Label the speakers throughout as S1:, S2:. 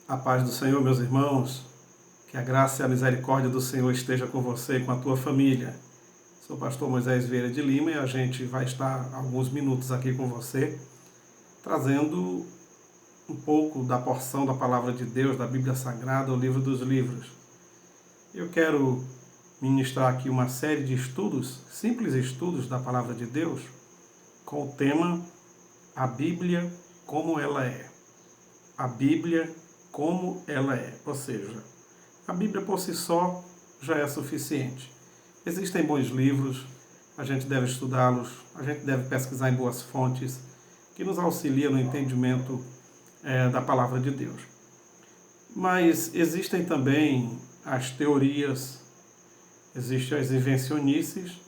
S1: A paz do Senhor, meus irmãos, que a graça e a misericórdia do Senhor esteja com você e com a tua família. Sou o pastor Moisés Vieira de Lima e a gente vai estar alguns minutos aqui com você, trazendo um pouco da porção da Palavra de Deus, da Bíblia Sagrada, o livro dos livros. Eu quero ministrar aqui uma série de estudos, simples estudos da Palavra de Deus, com o tema A Bíblia como ela é. A Bíblia como ela é, ou seja, a Bíblia por si só já é suficiente. Existem bons livros, a gente deve estudá-los, a gente deve pesquisar em boas fontes, que nos auxiliam no entendimento da palavra de Deus. Mas existem também as teorias, existem as invencionices,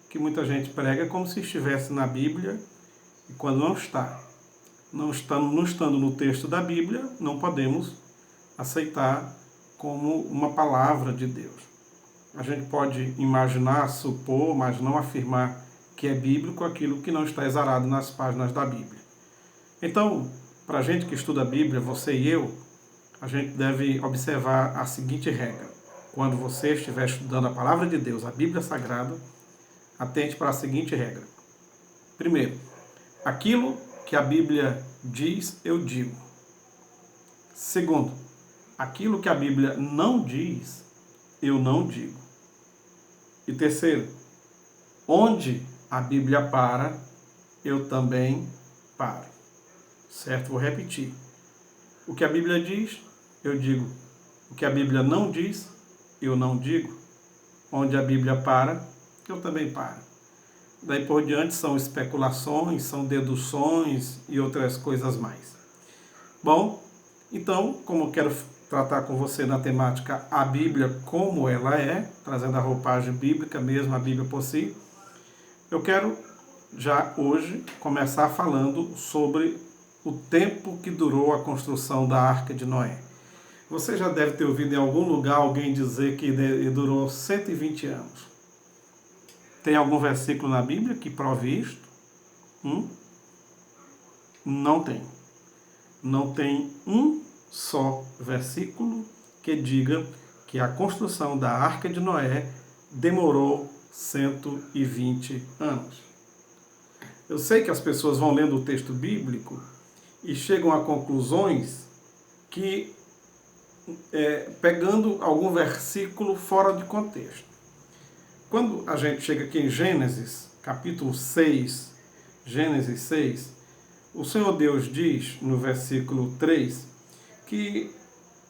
S1: que muita gente prega como se estivesse na Bíblia, e quando não está. Não estando no texto da Bíblia, não podemos aceitar como uma palavra de Deus. A gente pode imaginar, supor, mas não afirmar que é bíblico aquilo que não está exarado nas páginas da Bíblia. Então, para a gente que estuda a Bíblia, você e eu, a gente deve observar a seguinte regra. Quando você estiver estudando a palavra de Deus, a Bíblia Sagrada, atente para a seguinte regra. Primeiro, aquilo que a Bíblia diz, eu digo. Segundo, aquilo que a Bíblia não diz, eu não digo. E terceiro, onde a Bíblia para, eu também paro. Certo? Vou repetir. O que a Bíblia diz, eu digo. O que a Bíblia não diz, eu não digo. Onde a Bíblia para, eu também paro. Daí por diante são especulações, são deduções e outras coisas mais. Bom, então, como eu quero tratar com você na temática a Bíblia como ela é, trazendo a roupagem bíblica mesmo, a Bíblia por si, eu quero já hoje começar falando sobre o tempo que durou a construção da Arca de Noé. Você já deve ter ouvido em algum lugar alguém dizer que durou 120 anos. Tem algum versículo na Bíblia que prove isto? Não tem. Não tem um só versículo que diga que a construção da Arca de Noé demorou 120 anos. Eu sei que as pessoas vão lendo o texto bíblico e chegam a conclusões que, pegando algum versículo fora de contexto. Quando a gente chega aqui em Gênesis, capítulo 6, Gênesis 6, o Senhor Deus diz, no versículo 3, que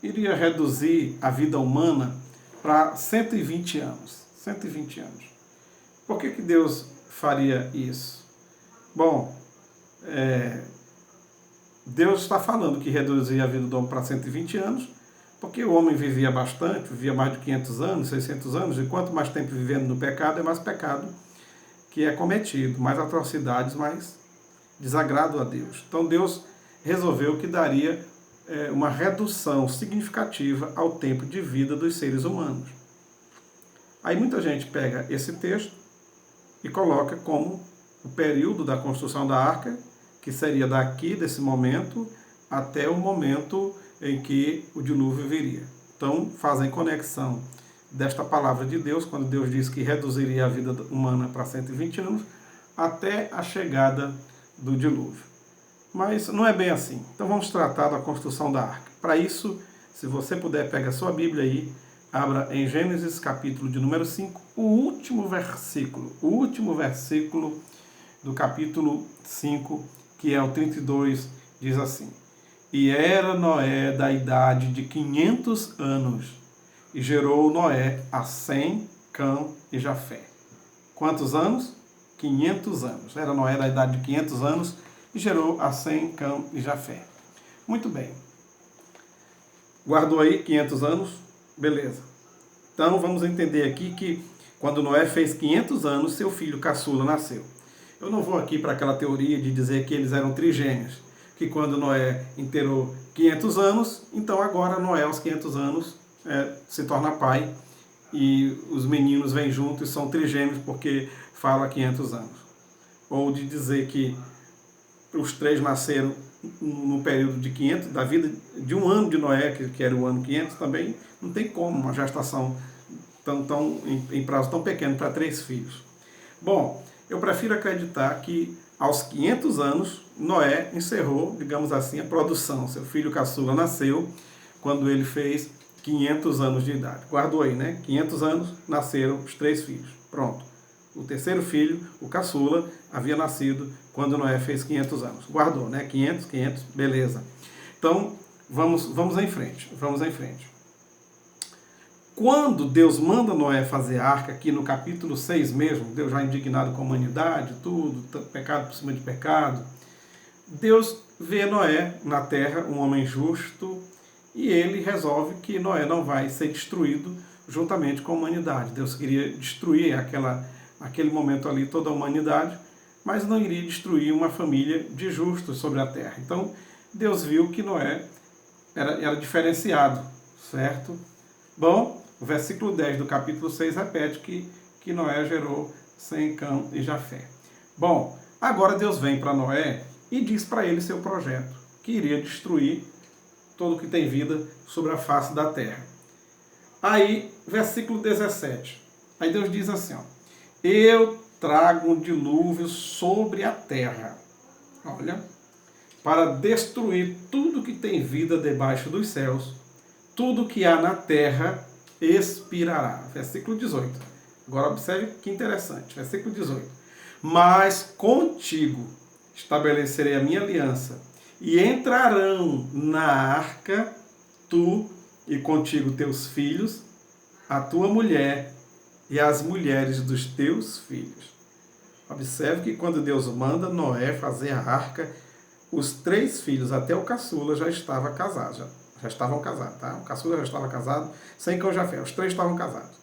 S1: iria reduzir a vida humana para 120 anos. 120 anos. Por que Deus faria isso? Bom, Deus está falando que reduzia a vida do homem para 120 anos, porque o homem vivia bastante, vivia mais de 500 anos, 600 anos, e quanto mais tempo vivendo no pecado, é mais pecado que é cometido, mais atrocidades, mais desagrado a Deus. Então Deus resolveu que daria uma redução significativa ao tempo de vida dos seres humanos. Aí muita gente pega esse texto e coloca como o período da construção da arca, que seria daqui, desse momento, até o momento em que o dilúvio viria. Então fazem conexão desta palavra de Deus, quando Deus diz que reduziria a vida humana para 120 anos, até a chegada do dilúvio. Mas não é bem assim. Então vamos tratar da construção da arca. Para isso, se você puder, pega a sua Bíblia aí, abra em Gênesis, capítulo de número 5, o último versículo do capítulo 5, que é o 32, diz assim: E era Noé da idade de 500 anos, e gerou Noé a Sem, Cã e Jafé. Quantos anos? 500 anos. Era Noé da idade de 500 anos, e gerou a Sem, Cã e Jafé. Muito bem. Guardou aí 500 anos? Beleza. Então vamos entender aqui que quando Noé fez 500 anos, seu filho caçula nasceu. Eu não vou aqui para aquela teoria de dizer que eles eram trigêmeos, que quando Noé inteirou 500 anos, então agora Noé aos 500 anos se torna pai e os meninos vêm juntos e são trigêmeos porque fala 500 anos. Ou de dizer que os três nasceram no período de 500, da vida de um ano de Noé, que era o ano 500, também não tem como uma gestação em prazo tão pequeno para 3 filhos. Bom, eu prefiro acreditar que aos 500 anos, Noé encerrou, digamos assim, a produção. Seu filho caçula nasceu quando ele fez 500 anos de idade. Guardou aí, né? 500 anos, nasceram os 3 filhos. Pronto. O terceiro filho, o caçula, havia nascido quando Noé fez 500 anos. Guardou, né? 500, beleza. Então, vamos em frente. Vamos em frente. Quando Deus manda Noé fazer a arca, aqui no capítulo 6 mesmo, Deus já indignado com a humanidade, tudo, pecado por cima de pecado, Deus vê Noé na terra, um homem justo, e ele resolve que Noé não vai ser destruído juntamente com a humanidade. Deus queria destruir aquele momento ali toda a humanidade, mas não iria destruir uma família de justos sobre a terra. Então, Deus viu que Noé era diferenciado, certo? Bom, o versículo 10 do capítulo 6 repete que Noé gerou Sem, Cã e Jafé. Bom, agora Deus vem para Noé e diz para ele seu projeto, que iria destruir todo que tem vida sobre a face da terra. Aí, versículo 17. Aí Deus diz assim, ó, eu trago um dilúvio sobre a terra. Olha, para destruir tudo que tem vida debaixo dos céus, tudo que há na terra expirará. Versículo 18. Agora observe que interessante. Versículo 18. Mas contigo estabelecerei a minha aliança, e entrarão na arca tu e contigo teus filhos, a tua mulher e as mulheres dos teus filhos. Observe que quando Deus manda Noé fazer a arca, os 3 filhos, até o caçula, já estavam casados, tá? O caçula já estava casado, Sem, Cã e Jafé, os 3 estavam casados.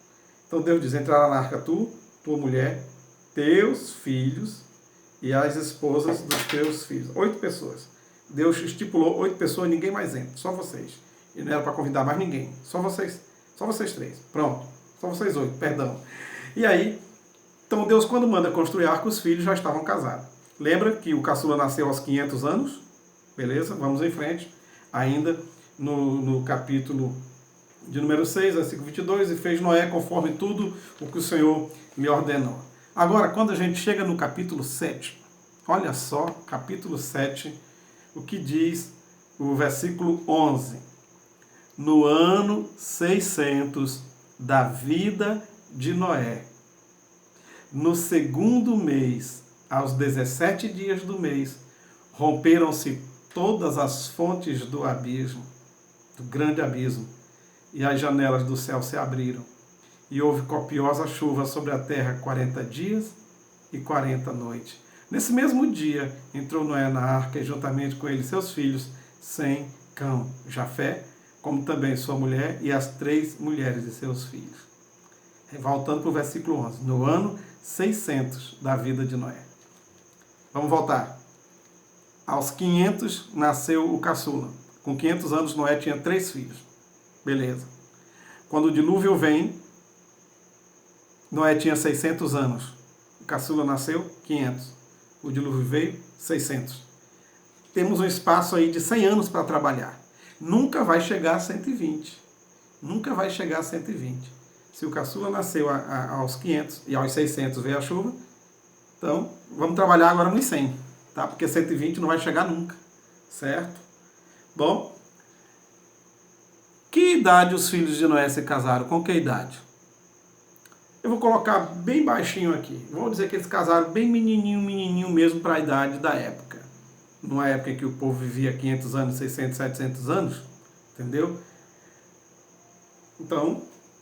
S1: Então Deus diz, entrará na arca tu, tua mulher, teus filhos e as esposas dos teus filhos. 8 pessoas. Deus estipulou 8 pessoas, ninguém mais entra, só vocês. E não era para convidar mais ninguém, só vocês 3. Pronto, só vocês 8, perdão. E aí, então Deus, quando manda construir a arca, os filhos já estavam casados. Lembra que o caçula nasceu aos 500 anos? Beleza? Vamos em frente. Ainda no capítulo de número 6, versículo 22, e fez Noé conforme tudo o que o Senhor me ordenou. Agora, quando a gente chega no capítulo 7, olha só, capítulo 7, o que diz o versículo 11. No ano 600 da vida de Noé, no segundo mês, aos 17 dias do mês, romperam-se todas as fontes do abismo, do grande abismo, e as janelas do céu se abriram, e houve copiosa chuva sobre a terra 40 dias e 40 noites. Nesse mesmo dia, entrou Noé na arca, e juntamente com ele seus filhos, Sem, Cã, Jafé, como também sua mulher e as 3 mulheres de seus filhos. Voltando para o versículo 11. No ano 600 da vida de Noé. Vamos voltar. Aos 500 nasceu o caçula. Com 500 anos, Noé tinha 3 filhos. Beleza. Quando o dilúvio vem, Noé tinha 600 anos. O caçula nasceu 500. O dilúvio veio 600. Temos um espaço aí de 100 anos para trabalhar. Nunca vai chegar a 120. Nunca vai chegar a 120. Se o caçula nasceu aos 500 e aos 600 veio a chuva, então vamos trabalhar agora nos 100, tá? Porque 120 não vai chegar nunca, certo? Bom, que idade os filhos de Noé se casaram? Com que idade? Eu vou colocar bem baixinho aqui. Vou dizer que eles casaram bem menininho mesmo para a idade da época. Numa época em que o povo vivia 500 anos, 600, 700 anos, entendeu? Então,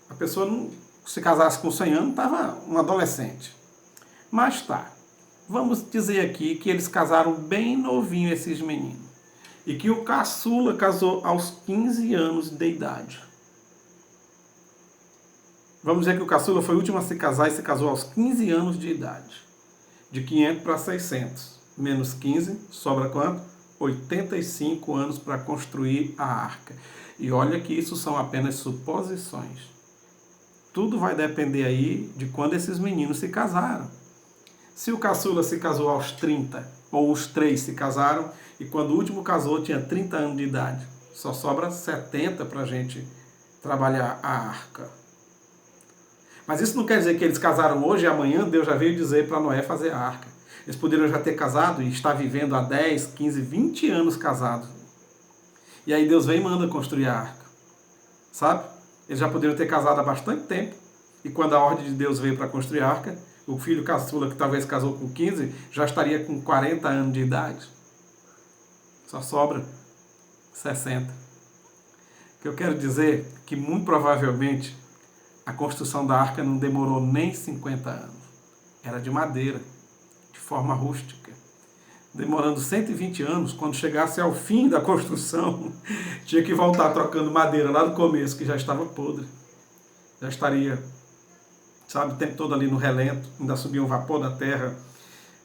S1: a pessoa não se casasse com 100 anos, estava um adolescente. Mas tá, vamos dizer aqui que eles casaram bem novinho, esses meninos. E que o caçula casou aos 15 anos de idade. Vamos dizer que o caçula foi o último a se casar e se casou aos 15 anos de idade. De 500 para 600. Menos 15, sobra quanto? 85 anos para construir a arca. E olha que isso são apenas suposições. Tudo vai depender aí de quando esses meninos se casaram. Se o caçula se casou aos 30, ou os 3 se casaram, e quando o último casou tinha 30 anos de idade. Só sobra 70 para a gente trabalhar a arca. Mas isso não quer dizer que eles casaram hoje e amanhã Deus já veio dizer para Noé fazer a arca. Eles poderiam já ter casado e estar vivendo há 10, 15, 20 anos casados. E aí Deus vem e manda construir a arca. Sabe? Eles já poderiam ter casado há bastante tempo. E quando a ordem de Deus veio para construir a arca, o filho caçula, que talvez casou com 15, já estaria com 40 anos de idade. Só sobra 60. O que eu quero dizer é que, muito provavelmente, a construção da arca não demorou nem 50 anos. Era de madeira, de forma rústica. Demorando 120 anos, quando chegasse ao fim da construção, tinha que voltar trocando madeira lá no começo, que já estava podre. Já estaria, sabe, o tempo todo ali no relento, ainda subia um vapor da terra.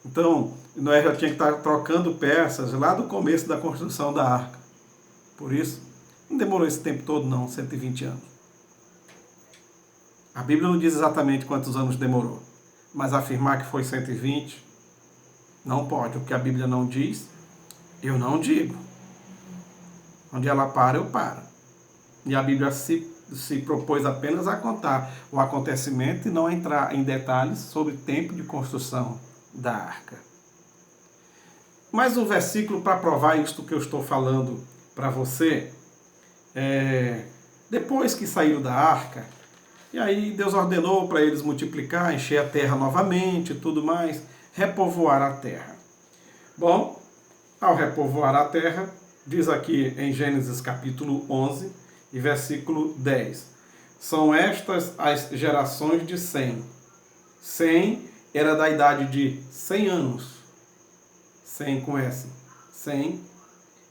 S1: Então, Noé já tinha que estar trocando peças lá do começo da construção da arca. Por isso, não demorou esse tempo todo não, 120 anos. A Bíblia não diz exatamente quantos anos demorou, mas afirmar que foi 120, não pode. O que a Bíblia não diz, eu não digo. Onde ela para, eu paro. E a Bíblia se propôs apenas a contar o acontecimento e não entrar em detalhes sobre o tempo de construção da arca. Mais um versículo para provar isto que eu estou falando para você. Depois que saíram da arca, e aí Deus ordenou para eles multiplicar, encher a terra novamente e tudo mais, repovoar a terra. Bom, ao repovoar a terra, diz aqui em Gênesis capítulo 11 e versículo 10. São estas as gerações de Sem. Sem era da idade de 100 anos. Sem com S. Sem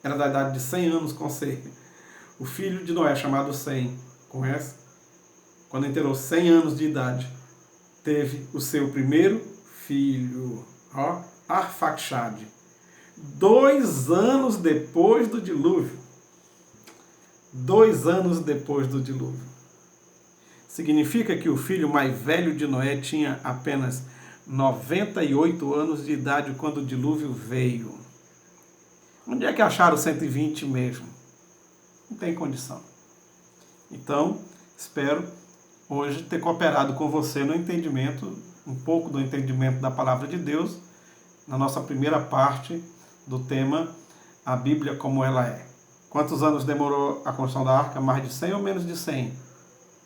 S1: era da idade de 100 anos com C. O filho de Noé, chamado Sem, com S, quando inteirou 100 anos de idade, teve o seu primeiro filho, Arfaxade. 2 anos depois do dilúvio. 2 anos depois do dilúvio. Significa que o filho mais velho de Noé tinha apenas 98 anos de idade quando o dilúvio veio. Onde é que acharam 120 mesmo? Não tem condição. Então, espero hoje ter cooperado com você no entendimento, um pouco do entendimento da palavra de Deus, na nossa primeira parte do tema A Bíblia como ela é. Quantos anos demorou a construção da arca? Mais de 100 ou menos de 100?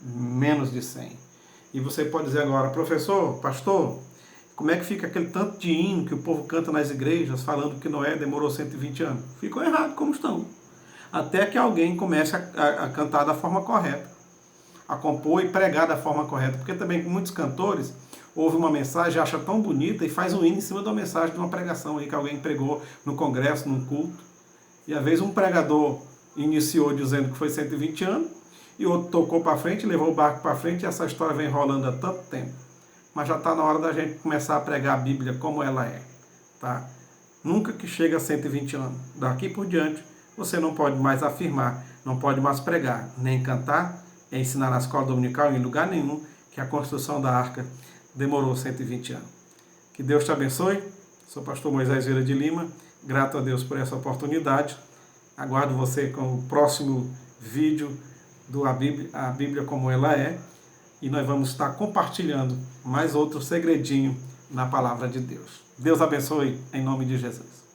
S1: Menos de 100. E você pode dizer agora, professor, pastor, como é que fica aquele tanto de hino que o povo canta nas igrejas falando que Noé demorou 120 anos? Ficou errado como estão. Até que alguém comece a cantar da forma correta, a compor e pregar da forma correta. Porque também muitos cantores ouvem uma mensagem, acham tão bonita e faz um hino em cima de uma mensagem de uma pregação aí que alguém pregou no congresso, num culto. E às vezes um pregador iniciou dizendo que foi 120 anos, e outro tocou para frente, levou o barco para frente, e essa história vem rolando há tanto tempo. Mas já está na hora da gente começar a pregar a Bíblia como ela é. Tá? Nunca que chega a 120 anos. Daqui por diante, você não pode mais afirmar, não pode mais pregar, nem cantar, ensinar na escola dominical, em lugar nenhum, que a construção da arca demorou 120 anos. Que Deus te abençoe. Sou o pastor Moisés Vieira de Lima. Grato a Deus por essa oportunidade. Aguardo você com o próximo vídeo do A Bíblia como ela é. E nós vamos estar compartilhando mais outro segredinho na palavra de Deus. Deus abençoe em nome de Jesus.